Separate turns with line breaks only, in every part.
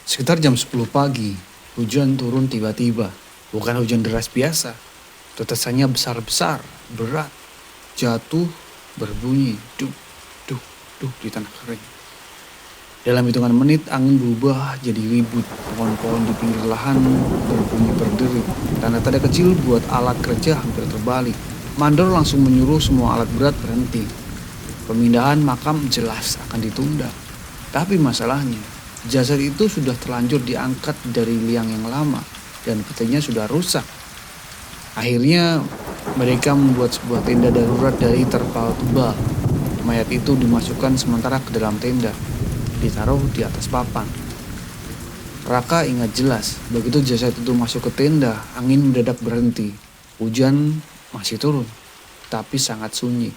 Sekitar jam 10 pagi, hujan turun tiba-tiba. Bukan hujan deras biasa. Tetesannya besar-besar, berat, jatuh, berbunyi duk, duk, duk di tanah kering. Dalam hitungan menit, angin berubah jadi ribut. Pohon-pohon di pinggir lahan berbunyi berderit. Tanda-tanda kecil buat alat kerja hampir terbalik. Mandor langsung menyuruh semua alat berat berhenti. Pemindahan makam jelas akan ditunda. Tapi masalahnya, jasad itu sudah terlanjur diangkat dari liang yang lama dan petinya sudah rusak. Akhirnya mereka membuat sebuah tenda darurat dari terpal tebal. Mayat itu dimasukkan sementara ke dalam tenda, ditaruh di atas papan. Raka ingat jelas, begitu jasad itu masuk ke tenda, angin mendadak berhenti. Hujan masih turun, tapi sangat sunyi.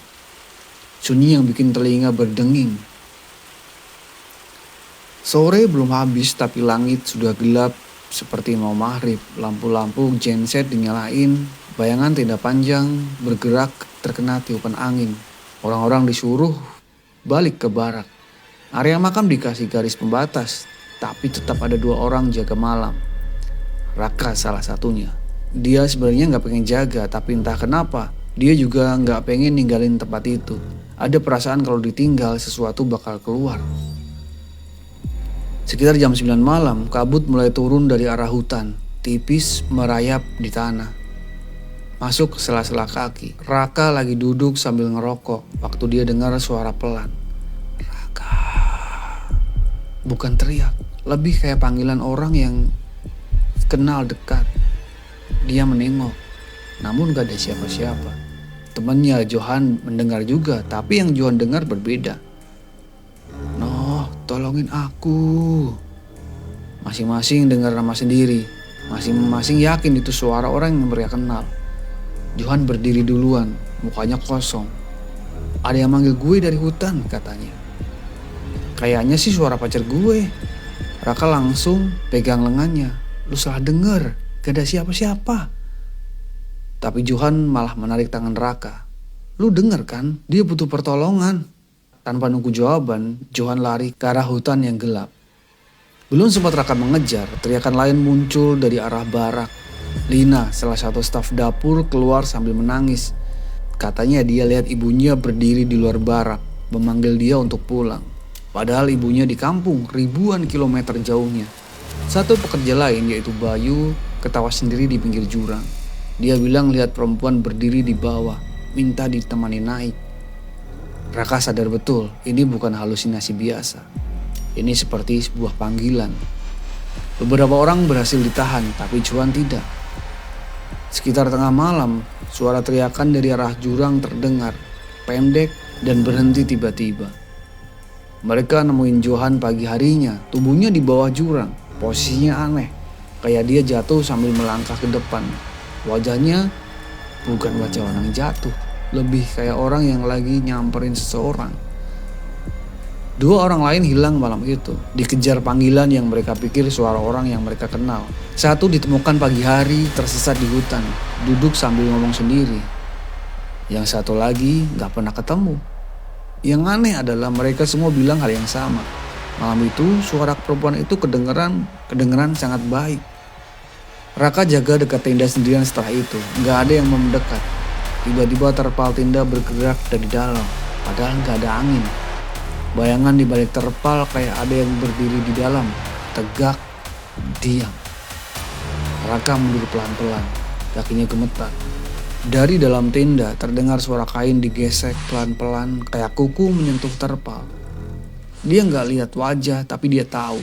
Sunyi yang bikin telinga berdenging. Sore belum habis tapi langit sudah gelap seperti mau maghrib. Lampu-lampu genset dinyalain, bayangan tenda panjang bergerak terkena tiupan angin. Orang-orang disuruh balik ke barak. Area makam dikasih garis pembatas, tapi tetap ada 2 orang jaga malam. Raka salah satunya. Dia sebenarnya gak pengen jaga, tapi entah kenapa dia juga gak pengen ninggalin tempat itu. Ada perasaan kalau ditinggal sesuatu bakal keluar. Sekitar jam 9 malam, kabut mulai turun dari arah hutan, tipis merayap di tanah. Masuk ke sela-sela kaki. Raka lagi duduk sambil ngerokok waktu dia dengar suara pelan. Raka. Bukan teriak, lebih kayak panggilan orang yang kenal dekat. Dia menengok, namun gak ada siapa-siapa. Temannya Johan mendengar juga, tapi yang Johan dengar berbeda. Noh, tolongin aku. Masing-masing dengar nama sendiri. Masing-masing yakin itu suara orang yang mereka kenal. Johan berdiri duluan, mukanya kosong. Ada yang manggil gue dari hutan, katanya. Kayaknya sih suara pacar gue. Raka langsung pegang lengannya. Lu salah denger, gak ada siapa-siapa. Tapi Johan malah menarik tangan Raka. Lu denger kan, dia butuh pertolongan. Tanpa nunggu jawaban, Johan lari ke arah hutan yang gelap. Belum sempat Raka mengejar, teriakan lain muncul dari arah barak. Lina, salah satu staf dapur, keluar sambil menangis. Katanya dia lihat ibunya berdiri di luar barak, memanggil dia untuk pulang. Padahal ibunya di kampung, ribuan kilometer jauhnya. Satu pekerja lain, yaitu Bayu, ketawa sendiri di pinggir jurang. Dia bilang lihat perempuan berdiri di bawah, minta ditemani naik. Raka sadar betul, ini bukan halusinasi biasa. Ini seperti sebuah panggilan. Beberapa orang berhasil ditahan, tapi Johan tidak. Sekitar tengah malam, suara teriakan dari arah jurang terdengar, pendek dan berhenti tiba-tiba. Mereka nemuin Johan pagi harinya, tubuhnya di bawah jurang, posisinya aneh, kayak dia jatuh sambil melangkah ke depan. Wajahnya bukan wajah orang jatuh, lebih kayak orang yang lagi nyamperin seseorang. 2 orang lain hilang malam itu, dikejar panggilan yang mereka pikir suara orang yang mereka kenal. Satu ditemukan pagi hari tersesat di hutan, duduk sambil ngomong sendiri. Yang satu lagi gak pernah ketemu. Yang aneh adalah mereka semua bilang hal yang sama. Malam itu suara perempuan itu kedengeran sangat baik. Raka jaga dekat tenda sendirian setelah itu, gak ada yang mendekat. Tiba-tiba terpal tenda bergerak dari dalam, padahal gak ada angin. Bayangan di balik terpal kayak ada yang berdiri di dalam, tegak, diam. Raka mundur pelan-pelan, kakinya gemetar. Dari dalam tenda terdengar suara kain digesek pelan-pelan kayak kuku menyentuh terpal. Dia gak lihat wajah, tapi dia tahu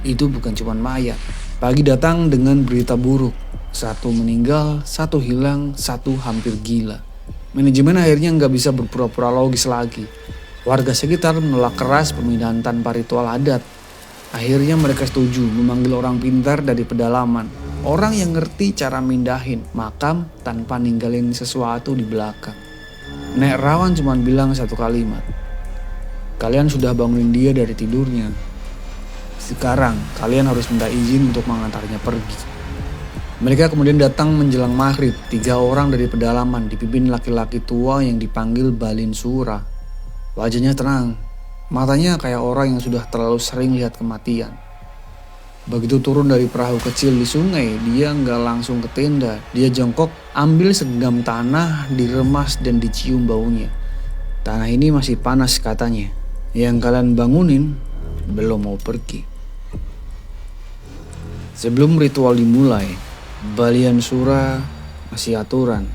itu bukan cuma mayat. Pagi datang dengan berita buruk. 1 meninggal, 1 hilang, 1 hampir gila. Manajemen akhirnya nggak bisa berpura-pura logis lagi. Warga sekitar menolak keras pemindahan tanpa ritual adat. Akhirnya mereka setuju memanggil orang pintar dari pedalaman. Orang yang ngerti cara mindahin makam tanpa ninggalin sesuatu di belakang. Nek Rawan cuma bilang 1 kalimat. Kalian sudah bangunin dia dari tidurnya. Sekarang kalian harus minta izin untuk mengantarnya pergi. Mereka kemudian datang menjelang maghrib. 3 orang dari pedalaman dipimpin laki-laki tua yang dipanggil Balin Sura. Wajahnya tenang, matanya kayak orang yang sudah terlalu sering lihat kematian. Begitu turun dari perahu kecil di sungai, dia nggak langsung ke tenda. Dia jongkok, ambil segenggam tanah, diremas dan dicium baunya. Tanah ini masih panas katanya. Yang kalian bangunin belum mau pergi. Sebelum ritual dimulai, Balian Sura masih aturan.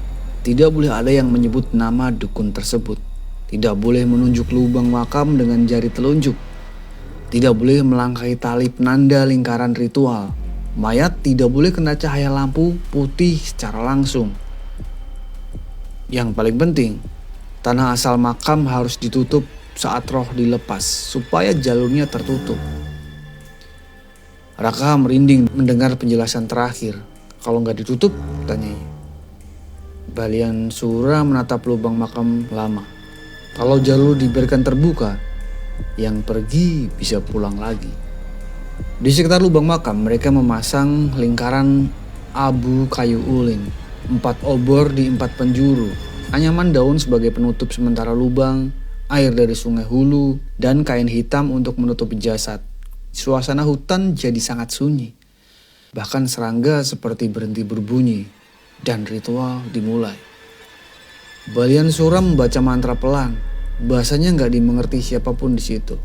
Tidak boleh ada yang menyebut nama dukun tersebut. Tidak boleh menunjuk lubang makam dengan jari telunjuk. Tidak boleh melangkahi tali penanda lingkaran ritual. Mayat tidak boleh kena cahaya lampu putih secara langsung. Yang paling penting, tanah asal makam harus ditutup saat roh dilepas supaya jalurnya tertutup. Raka merinding mendengar penjelasan terakhir. Kalau nggak ditutup, tanyanya. Balian Sura menatap lubang makam lama. Kalau jalur dibiarkan terbuka, yang pergi bisa pulang lagi. Di sekitar lubang makam mereka memasang lingkaran abu kayu ulin, 4 obor di 4 penjuru, anyaman daun sebagai penutup sementara lubang, air dari sungai hulu, dan kain hitam untuk menutupi jasad. Suasana hutan jadi sangat sunyi. Bahkan serangga seperti berhenti berbunyi dan ritual dimulai. Balian Sura membaca mantra pelan. Bahasanya nggak dimengerti siapapun di situ.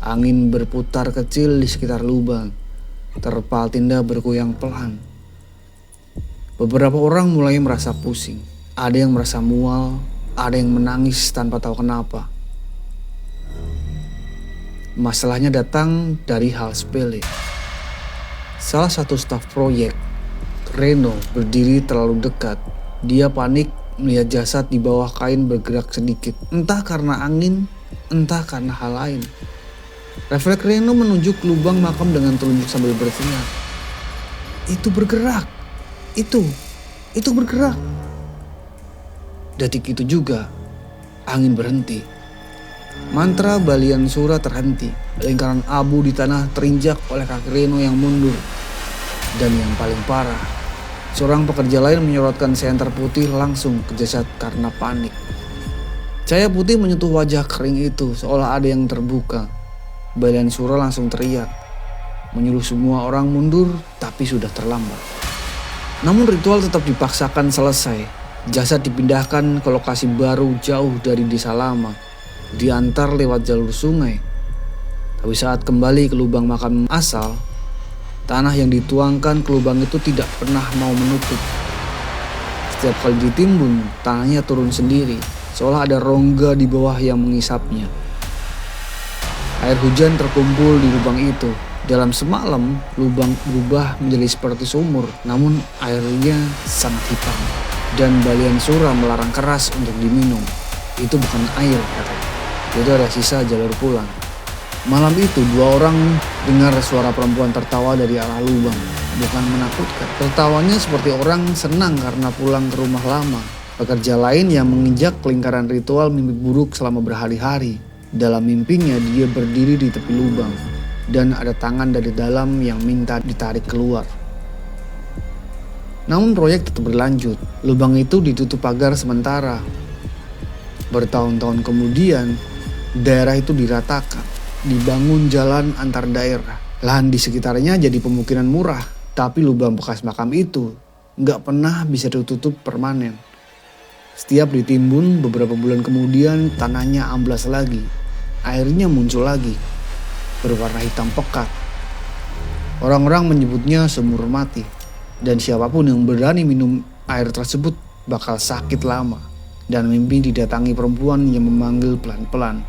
Angin berputar kecil di sekitar lubang. Terpal tinda bergoyang pelan. Beberapa orang mulai merasa pusing. Ada yang merasa mual, ada yang menangis tanpa tahu kenapa. Masalahnya datang dari hal sepele. Salah satu staf proyek, Reno, berdiri terlalu dekat. Dia panik melihat jasad di bawah kain bergerak sedikit. Entah karena angin, entah karena hal lain. Refleks Reno menunjuk lubang makam dengan telunjuk sambil berteriak. Itu bergerak. Itu bergerak. Detik itu juga, angin berhenti. Mantra Balian Sura terhenti. Lingkaran abu di tanah terinjak oleh kaki Reno yang mundur. Dan yang paling parah, seorang pekerja lain menyorotkan senter putih langsung ke jasad karena panik. Cahaya putih menyentuh wajah kering itu seolah ada yang terbuka. Balian Sura langsung teriak, menyuruh semua orang mundur, tapi sudah terlambat. Namun ritual tetap dipaksakan selesai. Jasad dipindahkan ke lokasi baru jauh dari desa lama, diantar lewat jalur sungai. Tapi saat kembali ke lubang makam asal, tanah yang dituangkan ke lubang itu tidak pernah mau menutup. Setiap kali ditimbun, tanahnya turun sendiri, seolah ada rongga di bawah yang mengisapnya. Air hujan terkumpul di lubang itu. Dalam semalam, lubang berubah menjadi seperti sumur, namun airnya sangat hitam. Dan Balian Sura melarang keras untuk diminum. Itu bukan air, katanya. Itu ada sisa jalur pulang. Malam itu 2 orang dengar suara perempuan tertawa dari arah lubang. Bukan menakutkan. Tertawanya seperti orang senang karena pulang ke rumah lama. Pekerja lain yang menginjak lingkaran ritual mimpi buruk selama berhari-hari. Dalam mimpinya dia berdiri di tepi lubang. Dan ada tangan dari dalam yang minta ditarik keluar. Namun proyek tetap berlanjut. Lubang itu ditutup pagar sementara. Bertahun-tahun kemudian, daerah itu diratakan. Dibangun jalan antar daerah. Lahan di sekitarnya jadi pemukiman murah. Tapi lubang bekas makam itu nggak pernah bisa ditutup permanen. Setiap ditimbun beberapa bulan kemudian tanahnya amblas lagi. Airnya muncul lagi. Berwarna hitam pekat. Orang-orang menyebutnya sumur mati. Dan siapapun yang berani minum air tersebut bakal sakit lama. Dan mimpi didatangi perempuan yang memanggil pelan-pelan.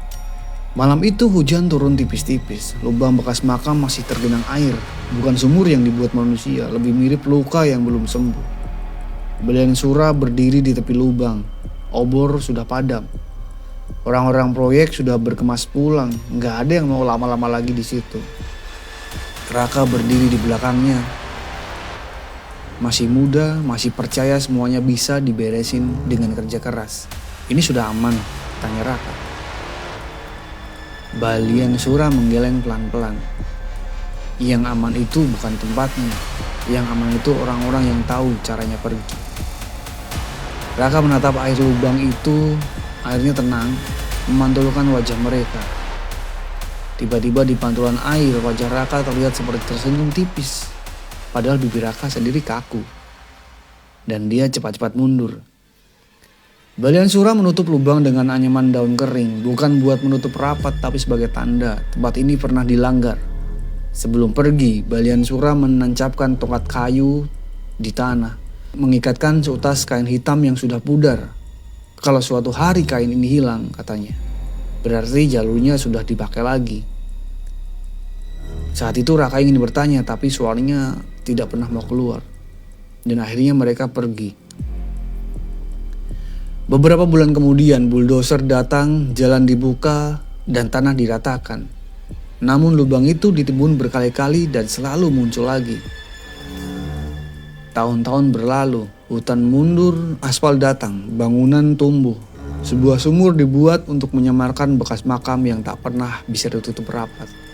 Malam itu hujan turun tipis-tipis. Lubang bekas makam masih tergenang air. Bukan sumur yang dibuat manusia, lebih mirip luka yang belum sembuh. Balian Sura berdiri di tepi lubang. Obor sudah padam. Orang-orang proyek sudah berkemas pulang. Nggak ada yang mau lama-lama lagi di situ. Raka berdiri di belakangnya. Masih muda, masih percaya semuanya bisa diberesin dengan kerja keras. Ini sudah aman? Tanya Raka. Balian Sura menggeleng pelan-pelan. Yang aman itu bukan tempatnya. Yang aman itu orang-orang yang tahu caranya pergi. Raka menatap air lubang itu. Airnya tenang, memantulkan wajah mereka. Tiba-tiba di pantulan air wajah Raka terlihat seperti tersenyum tipis. Padahal bibir Raka sendiri kaku. Dan dia cepat-cepat mundur. Balian Sura menutup lubang dengan anyaman daun kering. Bukan buat menutup rapat tapi sebagai tanda tempat ini pernah dilanggar. Sebelum pergi, Balian Sura menancapkan tongkat kayu di tanah. Mengikatkan seutas kain hitam yang sudah pudar. Kalau suatu hari kain ini hilang, katanya, berarti jalurnya sudah dipakai lagi. Saat itu Raka ingin bertanya, tapi suaranya tidak pernah mau keluar. Dan akhirnya mereka pergi. Beberapa bulan kemudian bulldozer datang, jalan dibuka, dan tanah diratakan. Namun lubang itu ditimbun berkali-kali dan selalu muncul lagi. Tahun-tahun berlalu, hutan mundur, aspal datang, bangunan tumbuh. Sebuah sumur dibuat untuk menyamarkan bekas makam yang tak pernah bisa ditutup rapat.